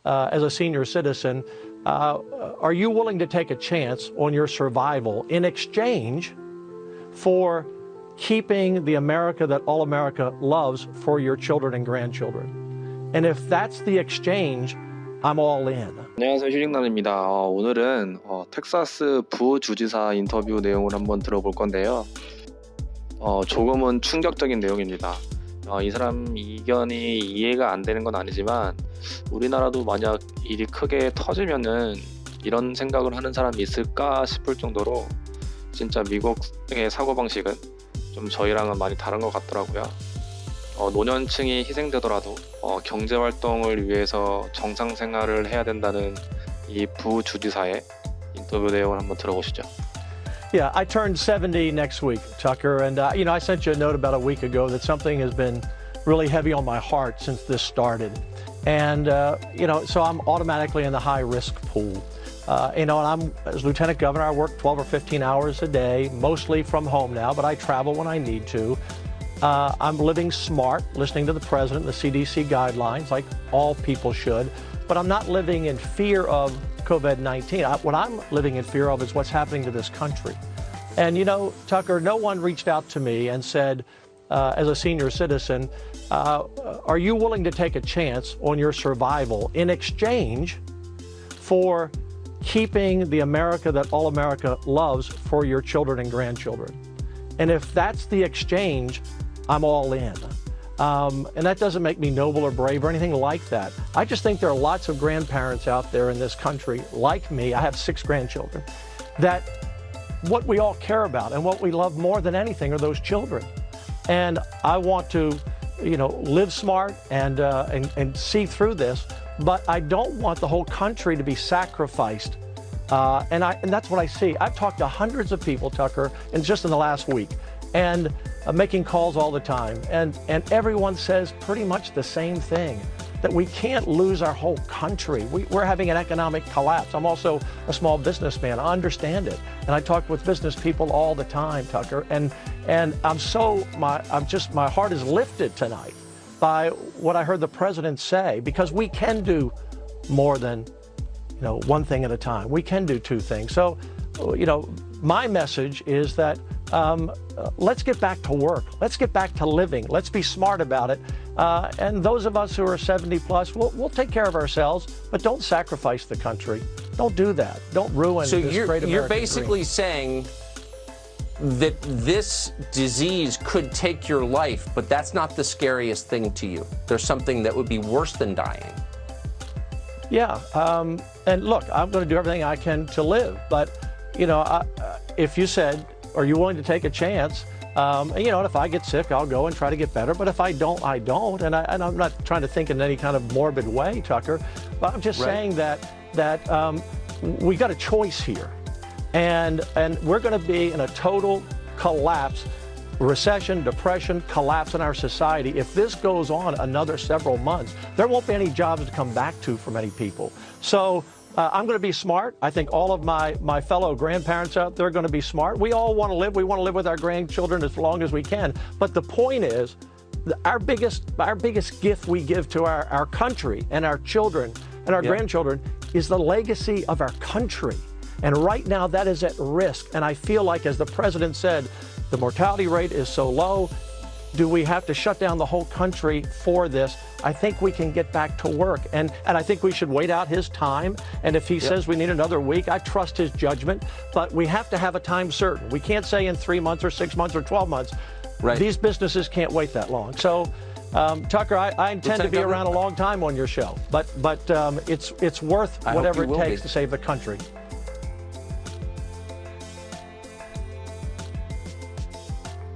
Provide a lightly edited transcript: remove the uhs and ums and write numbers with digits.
as a senior citizen, are you willing to take a chance on your survival in exchange for keeping the America that all America loves for your children and grandchildren? And if that's the exchange, I'm all in. 안녕하세요, 휴직남입니다. 오늘은 텍사스 부주지사 인터뷰 내용을 한번 들어볼 건데요. 조금은 충격적인 내용입니다. 이 사람 이견이 이해가 안 되는 건 아니지만 우리나라도 만약 일이 크게 터지면은 이런 생각을 하는 사람이 있을까 싶을 정도로 진짜 미국의 사고방식은 좀 저희랑은 많이 다른 것 같더라고요. 노년층이 희생되더라도 경제활동을 위해서 정상생활을 해야 된다는 이 부주지사의 인터뷰 내용을 한번 들어보시죠. Yeah, I turned 70 next week, Tucker, and I sent you a note about a week ago that something has been really heavy on my heart since this started. And, so I'm automatically in the high-risk pool. And I'm, as Lieutenant Governor, I work 12 or 15 hours a day, mostly from home now, but I travel when I need to. I'm living smart, listening to the President, the CDC guidelines, like all people should, but I'm not living in fear of COVID-19. What I'm living in fear of is what's happening to this country. And, Tucker, no one reached out to me and said, as a senior citizen, are you willing to take a chance on your survival in exchange for keeping the America that all America loves for your children and grandchildren? And if that's the exchange, I'm all in. And that doesn't make me noble or brave or anything like that. I just think there are lots of grandparents out there in this country, like me, I have 6 grandchildren, that what we all care about and what we love more than anything are those children. And I want to, live smart and see through this, but I don't want the whole country to be sacrificed. And that's what I see. I've talked to hundreds of people, Tucker, and just in the last week, and making calls all the time. And everyone says pretty much the same thing, that we can't lose our whole country. We're having an economic collapse. I'm also a small businessman. I understand it. And I talk with business people all the time, Tucker. And my heart is lifted tonight by what I heard the President say, because we can do more than, one thing at a time. We can do 2 things. So, my message is that let's get back to work. Let's get back to living. Let's be smart about it. And those of us who are 70 plus, we'll take care of ourselves, but don't sacrifice the country. Don't do that. Don't ruin this great American you're basically dream. saying that this disease could take your life, but that's not the scariest thing to you. There's something that would be worse than dying. Yeah. And look, I'm going to do everything I can to live. But, if you said, are you willing to take a chance? And if I get sick, I'll go and try to get better. But if I don't, I don't. And I'm not trying to think in any kind of morbid way, Tucker. But I'm just saying that we got a choice here. And we're going to be in a total collapse, recession, depression, collapse in our society. If this goes on another several months, there won't be any jobs to come back to for many people. So I'm going to be smart. I think all of my fellow grandparents out there are going to be smart. We all want to live. We want to live with our grandchildren as long as we can. But the point is, our biggest gift we give to our country and our children and our grandchildren is the legacy of our country. And right now that is at risk. And I feel like, as the President said, the mortality rate is so low. Do we have to shut down the whole country for this? I think we can get back to work. And I think we should wait out his time. And if he says we need another week, I trust his judgment. But we have to have a time certain. We can't say in 3 months or 6 months or 12 months. Right. These businesses can't wait that long. So, Tucker, I intend to be around a long time on your show. But it's worth whatever it takes to save the country.